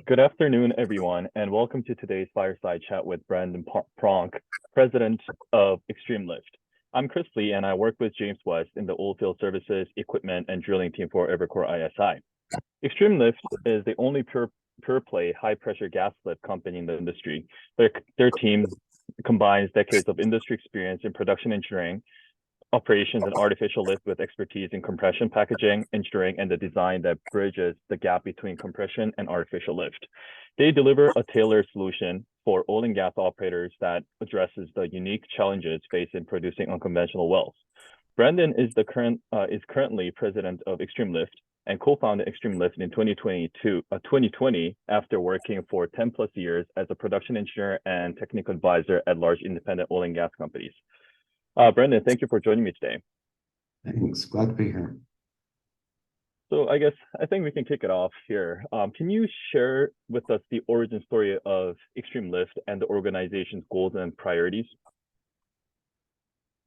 Good afternoon, everyone, and welcome to today's Fireside Chat with Branden Pronk, President of Xstream Lift. I'm Chris Lee, and I work with James West in the oilfield services, equipment, and drilling team for Evercore ISI. Xstream Lift is the only pure play high-pressure gas lift company in the industry. Their team combines decades of industry experience in production engineering, operations and artificial lift with expertise in compression packaging, engineering, and the design that bridges the gap between compression and artificial lift. They deliver a tailored solution for oil and gas operators that addresses the unique challenges faced in producing unconventional wells. Branden is currently president of Xstream Lift and co-founded Xstream Lift in 2020 after working for 10 plus years as a production engineer and technical advisor at large independent oil and gas companies. Branden, thank you for joining me today. Thanks. Glad to be here. So I think we can kick it off here. Can you share with us the origin story of Xstream Lift and the organization's goals and priorities?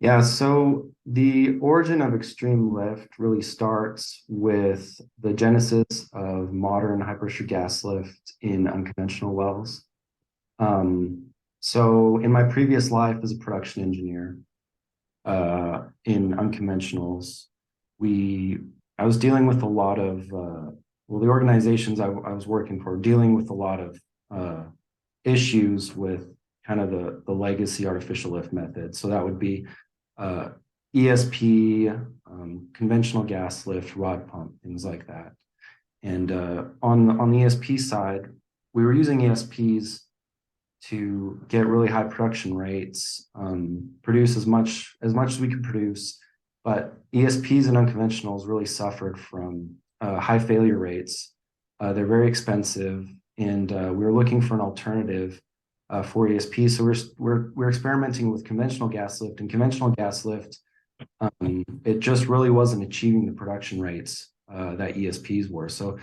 Yeah, so the origin of Xstream Lift really starts with the genesis of modern high-pressure gas lift in unconventional wells. So in my previous life as a production engineer, in unconventionals, I was dealing with a lot of the organizations I was working for, dealing with a lot of issues with kind of the legacy artificial lift method. So that would be ESP, conventional gas lift, rod pump, things like that. And on the ESP side, we were using ESPs to get really high production rates, produce as much as we could produce, but ESPs and unconventionals really suffered from high failure rates. They're very expensive, and we were looking for an alternative for ESP. So we're experimenting with conventional gas lift, and conventional gas lift, it just really wasn't achieving the production rates that ESPs were. So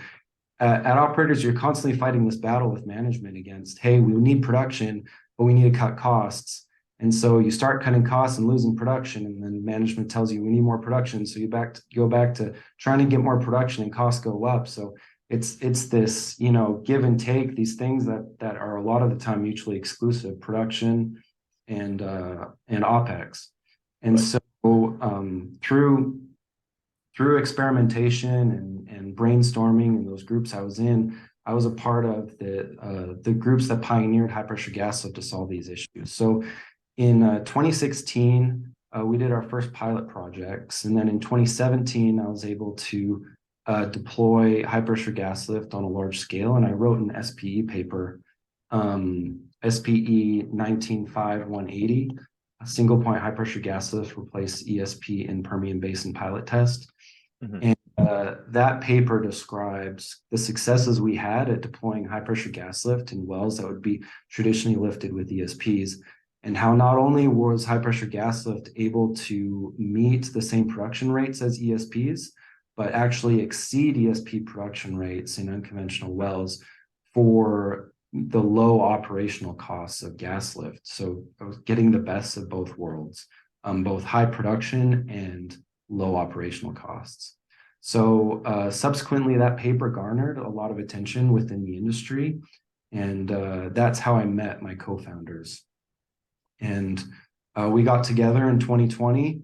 at operators, you're constantly fighting this battle with management against, hey, we need production, but we need to cut costs. And so you start cutting costs and losing production, and then management tells you we need more production. So you go back to trying to get more production, and costs go up. So it's this, give and take, these things that are a lot of the time mutually exclusive, production and OpEx. And right. So through experimentation and brainstorming in those groups I was in, I was a part of the groups that pioneered high pressure gas lift to solve these issues. So in 2016, we did our first pilot projects. And then in 2017, I was able to deploy high pressure gas lift on a large scale. And I wrote an SPE paper, SPE 195180, a single point high pressure gas lift replaced ESP in Permian Basin pilot test. Mm-hmm. And that paper describes the successes we had at deploying high pressure gas lift in wells that would be traditionally lifted with ESPs, and how not only was high pressure gas lift able to meet the same production rates as ESPs, but actually exceed ESP production rates in unconventional wells for the low operational costs of gas lift. So I was getting the best of both worlds, both high production and low operational costs. So subsequently, that paper garnered a lot of attention within the industry, and that's how I met my co-founders. And we got together in 2020,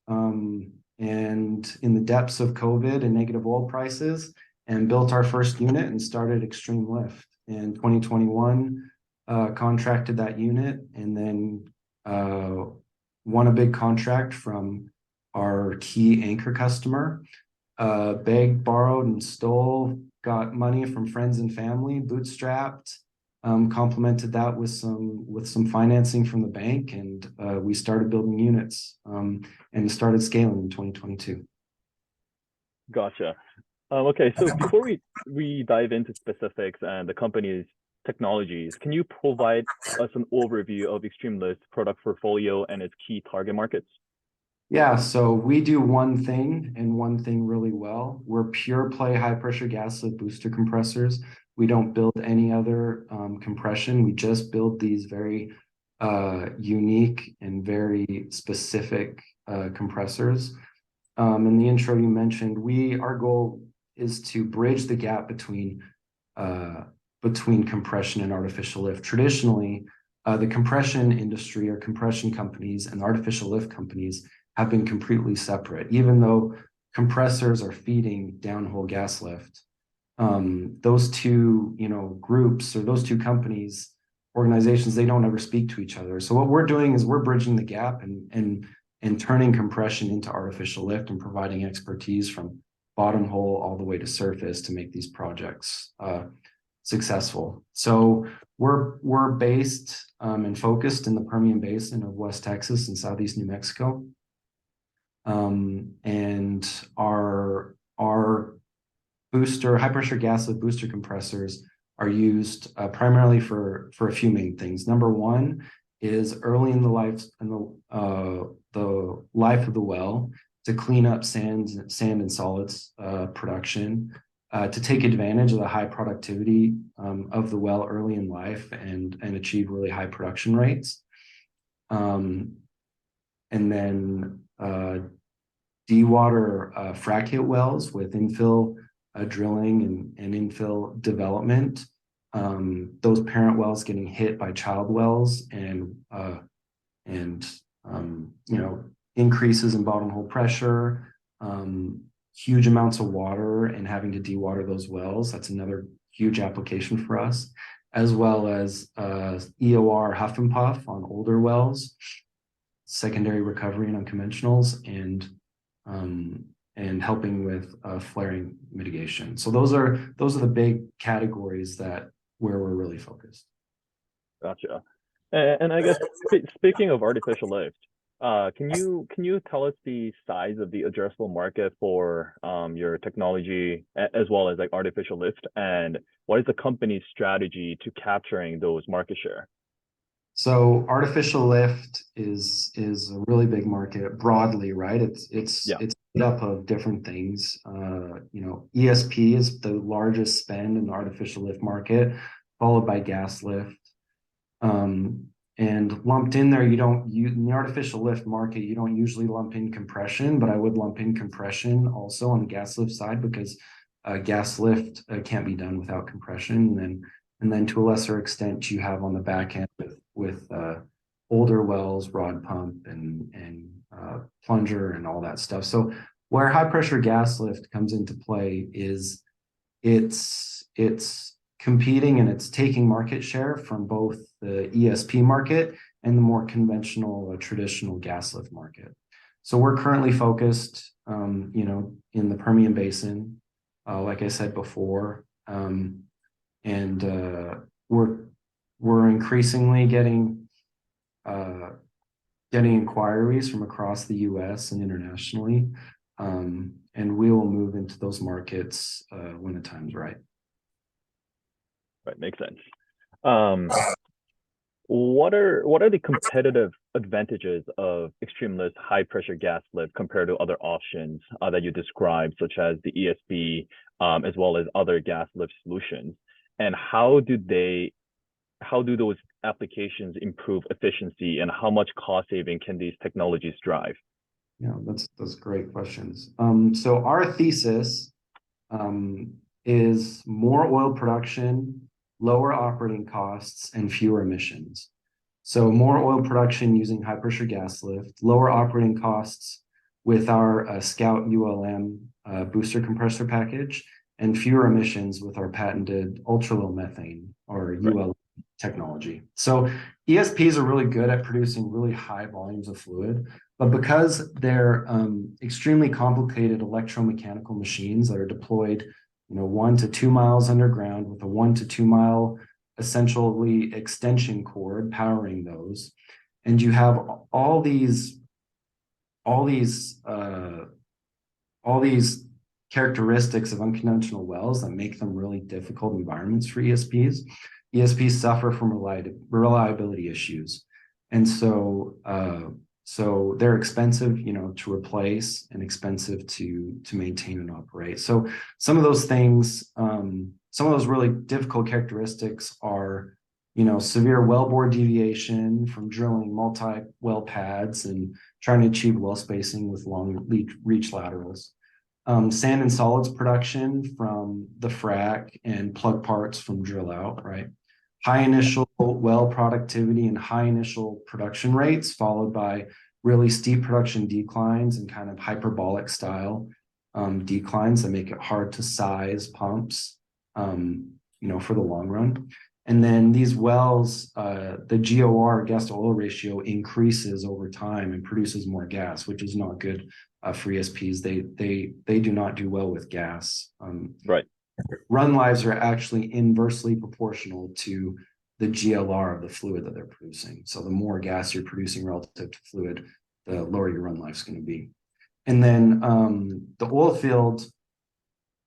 and in the depths of COVID and negative oil prices, and built our first unit and started Xstream Lift. In 2021, contracted that unit, and then won a big contract from our key anchor customer. Begged, borrowed, and stole, got money from friends and family, bootstrapped, complemented that with some financing from the bank, and we started building units and started scaling in 2022. Gotcha. Okay, so before we dive into specifics and the company's technologies, can you provide us an overview of Xstream Lift's product portfolio and its key target markets? Yeah, so we do one thing and one thing really well. We're pure play high pressure gas lift booster compressors. We don't build any other compression. We just build these very unique and very specific compressors. In the intro you mentioned, our goal is to bridge the gap between between compression and artificial lift. Traditionally, the compression industry or compression companies and artificial lift companies have been completely separate, even though compressors are feeding downhole gas lift. Those two, groups or those two companies, organizations, they don't ever speak to each other. So what we're doing is we're bridging the gap and turning compression into artificial lift and providing expertise from bottom hole all the way to surface to make these projects successful. So we're based and focused in the Permian Basin of West Texas and Southeast New Mexico. And our high pressure gas lift booster compressors are used primarily for a few main things. Number one is early in the life of the well to clean up sand and solids production, to take advantage of the high productivity of the well early in life and achieve really high production rates. And then dewater frac hit wells with infill drilling and infill development. Those parent wells getting hit by child wells and increases in bottom hole pressure, huge amounts of water and having to dewater those wells. That's another huge application for us, as well as EOR huff and puff on older wells, secondary recovery and unconventionals, and helping with flaring mitigation. So those are the big categories where we're really focused. Gotcha. And I guess speaking of artificial lift, can you tell us the size of the addressable market for your technology as well as like artificial lift, and what is the company's strategy to capturing those market share? So artificial lift is a really big market broadly, right? It's made up of different things. ESP is the largest spend in the artificial lift market, followed by gas lift. And lumped in there, in the artificial lift market, you don't usually lump in compression, but I would lump in compression also on the gas lift side, because gas lift can't be done without compression. And then to a lesser extent, you have on the back end with older wells, rod pump and plunger and all that stuff. So where high pressure gas lift comes into play is it's competing and it's taking market share from both the ESP market and the more conventional traditional gas lift market. So we're currently focused, in the Permian Basin, like I said before, and we're increasingly getting inquiries from across the U.S. and internationally, and we will move into those markets when the time's right. Right, makes sense. What are the competitive advantages of Xstream Lift's high pressure gas lift compared to other options that you described, such as the ESP, as well as other gas lift solutions? And how do those applications improve efficiency, and how much cost saving can these technologies drive? Yeah, that's great questions. So our thesis is more oil production, lower operating costs, and fewer emissions. So more oil production using high pressure gas lift, lower operating costs with our Scout ULM booster compressor package, and fewer emissions with our patented Ultra Low Methane or ULM technology. So ESPs are really good at producing really high volumes of fluid, but because they're extremely complicated electromechanical machines that are deployed 1 to 2 miles underground with a 1 to 2 mile essentially extension cord powering those, and you have all these characteristics of unconventional wells that make them really difficult environments for ESPs. ESPs suffer from reliability issues, and so they're expensive, to replace and expensive to maintain and operate. So some of those things, some of those really difficult characteristics are, severe wellbore deviation from drilling multi-well pads and trying to achieve well spacing with long reach laterals. sand and solids production from the frac and plug parts from drill out, right? High initial well productivity and high initial production rates, followed by really steep production declines and kind of hyperbolic style declines that make it hard to size pumps, for the long run. And then these wells, the GOR, gas to oil ratio, increases over time and produces more gas, which is not good for ESPs. They do not do well with gas. Right. Run lives are actually inversely proportional to the GLR of the fluid that they're producing. So the more gas you're producing relative to fluid, the lower your run life is going to be. And then the oil field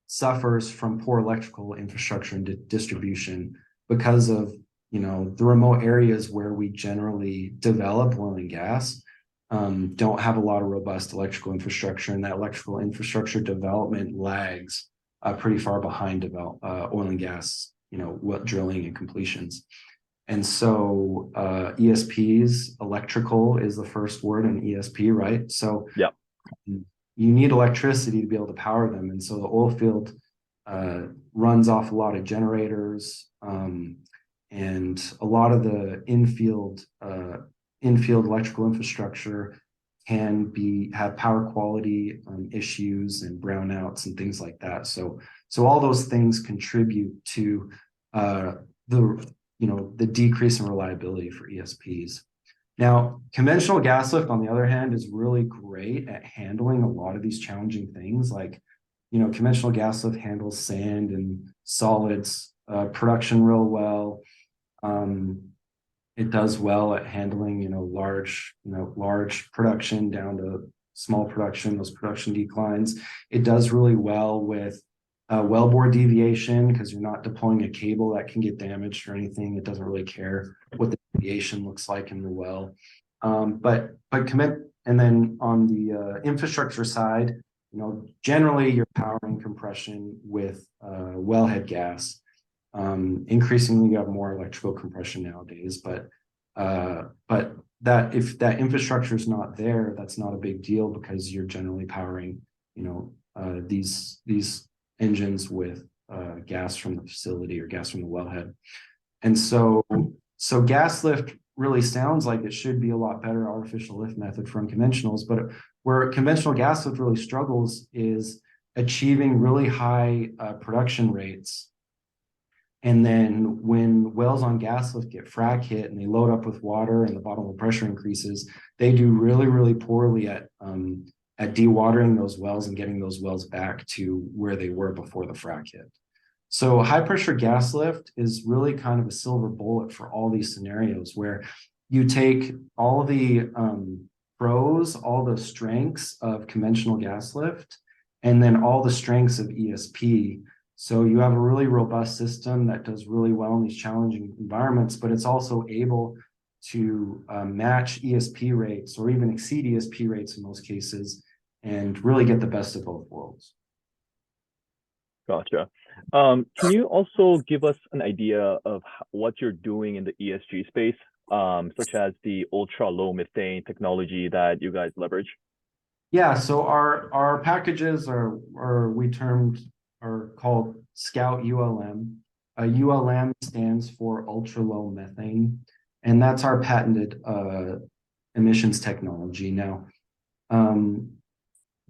suffers from poor electrical infrastructure and distribution because of the remote areas where we generally develop oil and gas don't have a lot of robust electrical infrastructure, and that electrical infrastructure development lags pretty far behind oil and gas, drilling and completions. And so ESPs, electrical is the first word in ESP, right? So yeah, you need electricity to be able to power them. And so the oil field runs off a lot of generators, and a lot of the infield electrical infrastructure can have power quality issues and brownouts and things like that. So all those things contribute to the decrease in reliability for ESPs. Now, conventional gas lift, on the other hand, is really great at handling a lot of these challenging things. Like, conventional gas lift handles sand and solids production real well. It does well at handling, large production down to small production, those production declines. It does really well with wellbore deviation, because you're not deploying a cable that can get damaged or anything. It doesn't really care what the deviation looks like in the well. And then on the infrastructure side, generally you're powering compression with wellhead gas. Increasingly, you have more electrical compression nowadays, but that if that infrastructure is not there, that's not a big deal, because you're generally powering, these engines with gas from the facility or gas from the wellhead. And so gas lift really sounds like it should be a lot better artificial lift method from conventionals, but where conventional gas lift really struggles is achieving really high production rates. And then when wells on gas lift get frac hit and they load up with water and the bottom hole pressure increases, they do really, really poorly at dewatering those wells and getting those wells back to where they were before the frac hit. So high pressure gas lift is really kind of a silver bullet for all these scenarios, where you take all the pros, all the strengths of conventional gas lift, and then all the strengths of ESP. So you have a really robust system that does really well in these challenging environments, but it's also able to match ESP rates or even exceed ESP rates in most cases, and really get the best of both worlds. Gotcha. Can you also give us an idea of what you're doing in the ESG space, such as the Ultra Low Methane technology that you guys leverage? Yeah, so our packages are called Scout ULM. ULM stands for Ultra Low Methane, and that's our patented emissions technology. Now,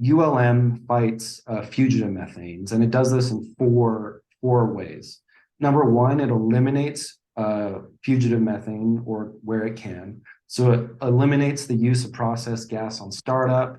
ULM fights fugitive methanes, and it does this in four ways. Number one, it eliminates fugitive methane, or where it can. So it eliminates the use of processed gas on startup.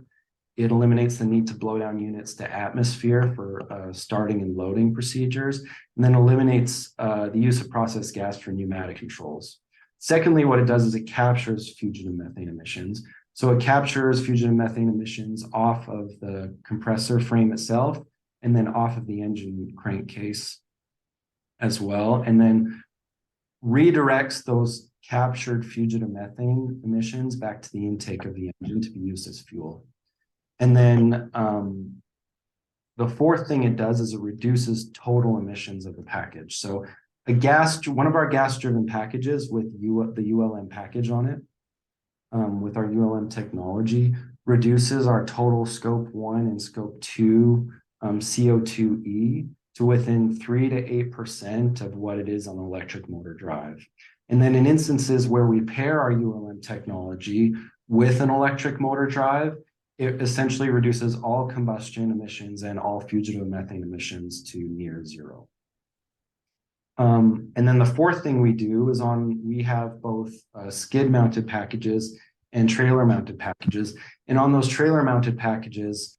It eliminates the need to blow down units to atmosphere for starting and loading procedures, and then eliminates the use of processed gas for pneumatic controls. Secondly, what it does is it captures fugitive methane emissions. So it captures fugitive methane emissions off of the compressor frame itself, and then off of the engine crankcase as well, and then redirects those captured fugitive methane emissions back to the intake of the engine to be used as fuel. And then the fourth thing it does is it reduces total emissions of the package. So one of our gas-driven packages with the ULM package on it, with our ULM technology, reduces our total scope 1 and scope 2 CO2e to within 3 to 8% of what it is on an electric motor drive. And then in instances where we pair our ULM technology with an electric motor drive, it essentially reduces all combustion emissions and all fugitive methane emissions to near zero. And then the fourth thing we do is we have both skid mounted packages and trailer mounted packages. And on those trailer mounted packages,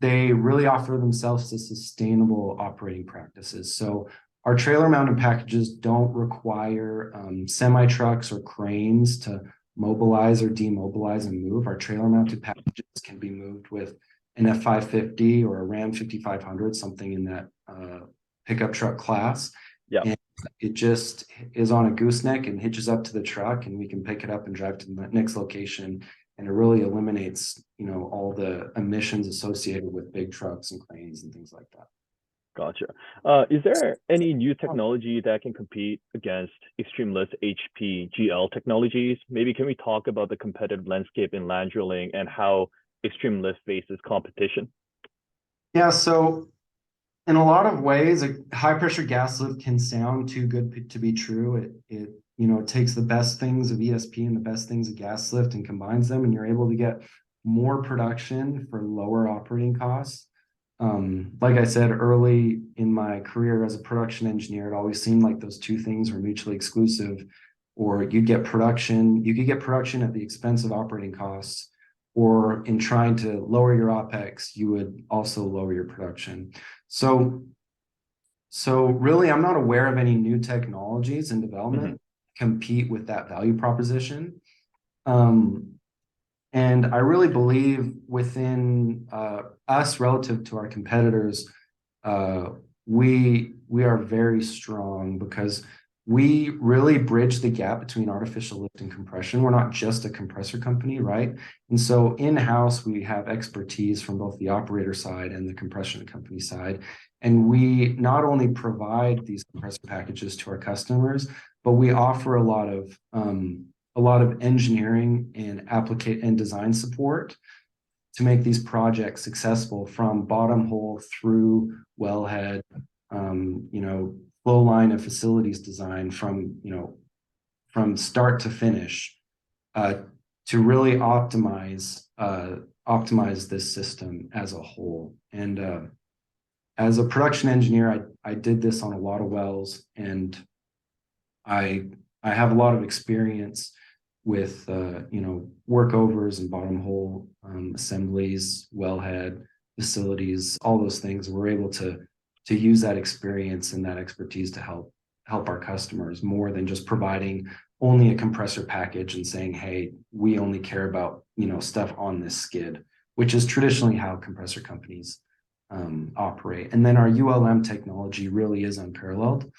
they really offer themselves to sustainable operating practices. So our trailer mounted packages don't require semi trucks or cranes to mobilize or demobilize and move. Our trailer mounted packages can be moved with an F550 or a Ram 5500, something in that pickup truck class. Yeah. And it just is on a gooseneck and hitches up to the truck, and we can pick it up and drive to the next location. And it really eliminates, all the emissions associated with big trucks and cranes and things like that. Gotcha. Is there any new technology that can compete against Xstream Lift's HPGL technologies? Maybe can we talk about the competitive landscape in land drilling and how Xstream Lift faces competition? Yeah, so in a lot of ways, a high pressure gas lift can sound too good to be true. It takes the best things of ESP and the best things of gas lift and combines them, and you're able to get more production for lower operating costs. Like I said, early in my career as a production engineer, it always seemed like those two things were mutually exclusive, or you could get production at the expense of operating costs, or in trying to lower your OpEx, you would also lower your production. So really, I'm not aware of any new technologies in development compete with that value proposition. And I really believe within us relative to our competitors, we are very strong because we really bridge the gap between artificial lift and compression. We're not just a compressor company, right? And so in-house, we have expertise from both the operator side and the compression company side. And we not only provide these compressor packages to our customers, but we offer a lot of engineering and design support to make these projects successful, from bottom hole through wellhead, flow line and facilities design from start to finish, to really optimize this system as a whole. And as a production engineer, I did this on a lot of wells, and I have a lot of experience with workovers and bottom hole assemblies, wellhead facilities, all those things. We're able to use that experience and that expertise to help our customers, more than just providing only a compressor package and saying, hey, we only care about stuff on this skid, which is traditionally how compressor companies operate. And then our ULM technology really is unparalleled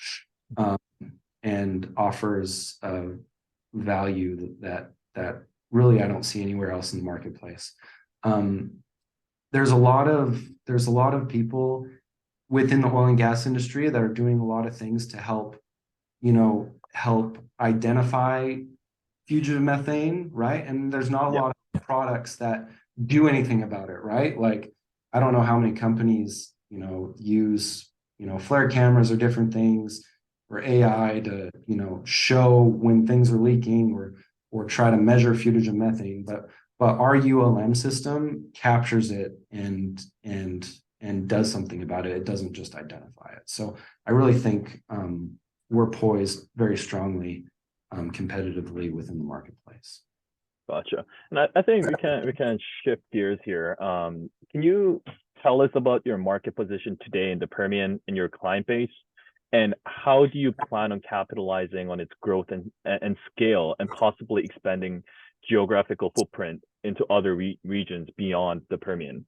and offers value that really I don't see anywhere else in the marketplace. There's a lot of people within the oil and gas industry that are doing a lot of things to help identify fugitive methane, right? And there's not a lot of products that do anything about it, right? Like, I don't know how many companies use flare cameras or different things, or AI to show when things are leaking, or try to measure fugitive methane, but our ULM system captures it and does something about it. It doesn't just identify it. So I really think we're poised very strongly competitively within the marketplace. Gotcha. And I think we can shift gears here. Can you tell us about your market position today in the Permian and your client base? And how do you plan on capitalizing on its growth and scale, and possibly expanding geographical footprint into other regions beyond the Permian?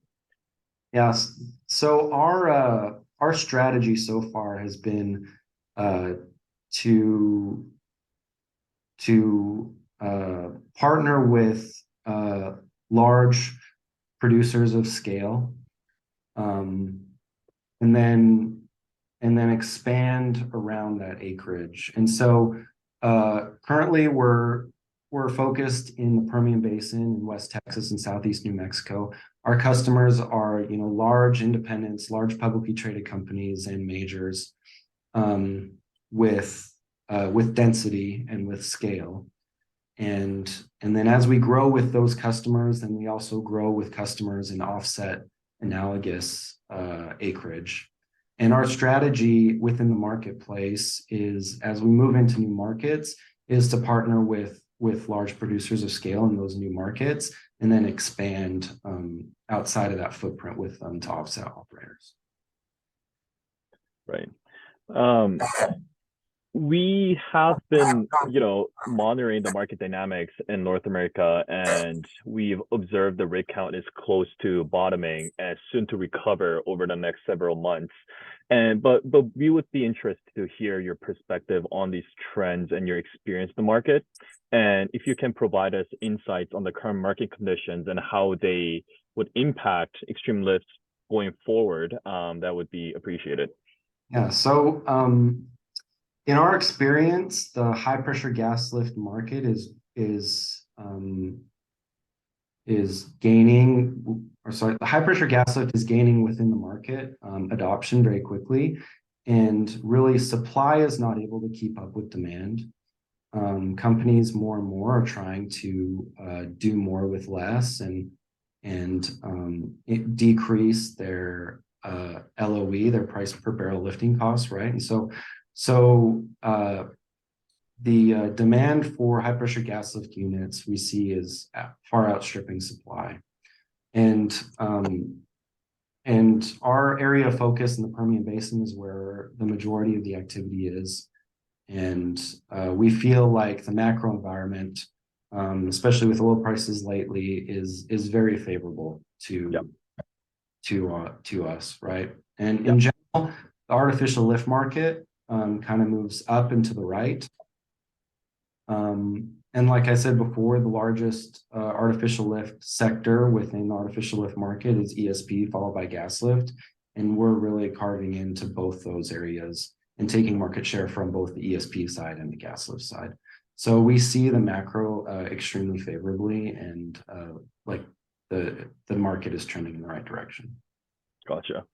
Yes. So our strategy so far has been to partner with large producers of scale, and then expand around that acreage. And so currently we're we're focused in the Permian Basin in West Texas and Southeast New Mexico. Our customers are, large independents, large publicly traded companies and majors, with density and with scale. And then as we grow with those customers, then we also grow with customers in offset analogous acreage. And our strategy within the marketplace is, as we move into new markets, is to partner with large producers of scale in those new markets, and then expand outside of that footprint with them to offset operators. Right. We have been, monitoring the market dynamics in North America, and we've observed the rig count is close to bottoming and soon to recover over the next several months. But we would be interested to hear your perspective on these trends and your experience in the market, and if you can provide us insights on the current market conditions and how they would impact Xstream Lift going forward, that would be appreciated. Yeah. So in our experience, the high pressure gas lift market is gaining, the high pressure gas lift is gaining within the market adoption very quickly, and really supply is not able to keep up with demand. Companies more and more are trying to do more with less and decrease their LOE, their price per barrel lifting costs, right? And so the demand for high pressure gas lift units we see is far outstripping supply. And our area of focus in the Permian Basin is where the majority of the activity is. And we feel like the macro environment, especially with oil prices lately, is very favorable to us, right? And in general, the artificial lift market kind of moves up and to the right. And like I said before, the largest artificial lift sector within the artificial lift market is ESP, followed by gas lift. And we're really carving into both those areas and taking market share from both the ESP side and the gas lift side. So we see the macro extremely favorably, and like the market is trending in the right direction. Gotcha.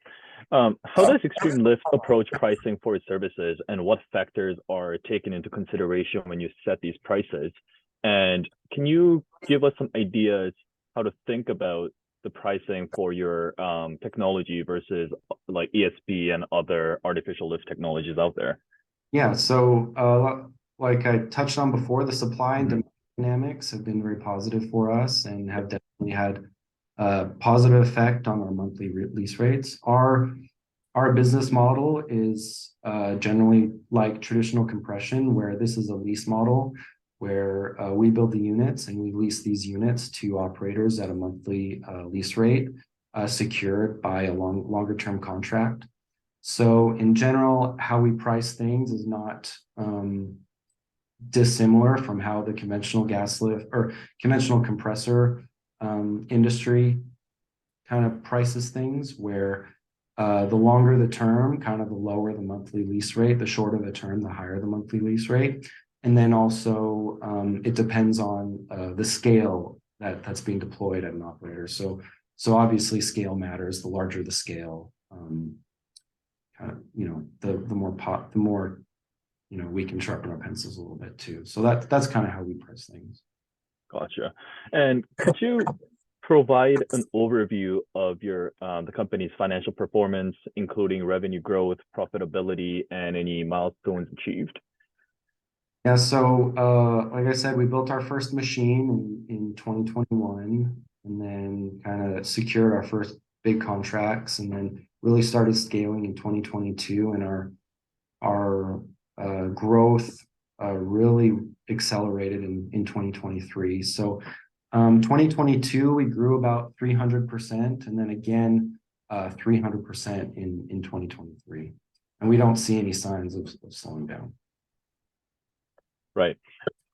How does Xstream Lift approach pricing for its services, and what factors are taken into consideration when you set these prices? And can you give us some ideas how to think about the pricing for your technology versus like ESP and other artificial lift technologies out there? Yeah, so like I touched on before, the supply and demand dynamics have been very positive for us and have definitely had a positive effect on our monthly lease rates. Our business model is generally like traditional compression, where this is a lease model where we build the units and we lease these units to operators at a monthly lease rate secured by a longer term contract. So in general, how we price things is not dissimilar from how the conventional gas lift or conventional compressor industry kind of prices things, where the longer the term, kind of the lower the monthly lease rate, the shorter the term, the higher the monthly lease rate. And then also it depends on the scale that's being deployed at an operator. So obviously scale matters. The larger the scale, kind of, the more we can sharpen our pencils a little bit too. So that's kind of how we price things. Gotcha. And could you provide an overview of your the company's financial performance, including revenue growth, profitability, and any milestones achieved? Yeah, so like I said, we built our first machine in 2021, and then kind of secured our first big contracts, and then really started scaling in 2022, and our growth really accelerated in 2023. So 2022, we grew about 300%, and then again 300% in 2023. And we don't see any signs of slowing down. Right.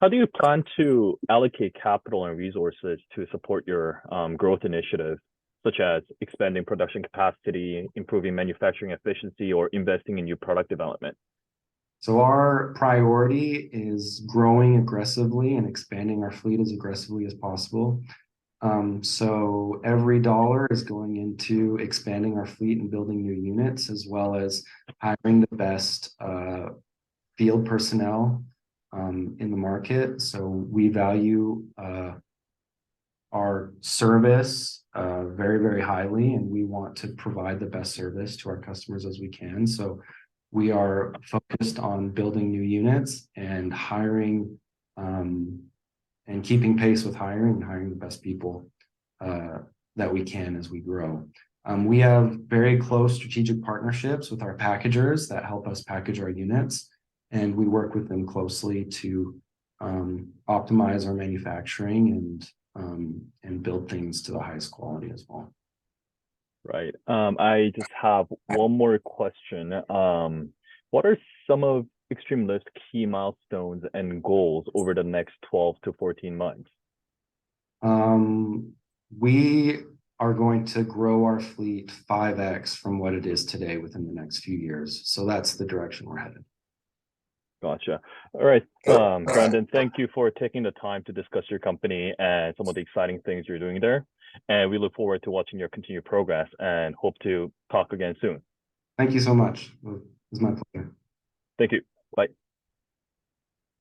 How do you plan to allocate capital and resources to support your growth initiatives, such as expanding production capacity, improving manufacturing efficiency, or investing in new product development? So our priority is growing aggressively and expanding our fleet as aggressively as possible. So every dollar is going into expanding our fleet and building new units, as well as hiring the best field personnel in the market. So we value our service very, very highly, and we want to provide the best service to our customers as we can. So we are focused on building new units and hiring and keeping pace with hiring and hiring the best people that we can as we grow. We have very close strategic partnerships with our packagers that help us package our units, and we work with them closely to optimize our manufacturing and build things to the highest quality as well. Right. I just have one more question. What are some of Xstream Lift's key milestones and goals over the next 12 to 14 months? We are going to grow our fleet 5x from what it is today within the next few years. So that's the direction we're headed. Gotcha. All right, Branden, thank you for taking the time to discuss your company and some of the exciting things you're doing there. And we look forward to watching your continued progress and hope to talk again soon. Thank you so much. It was my pleasure. Thank you. Bye.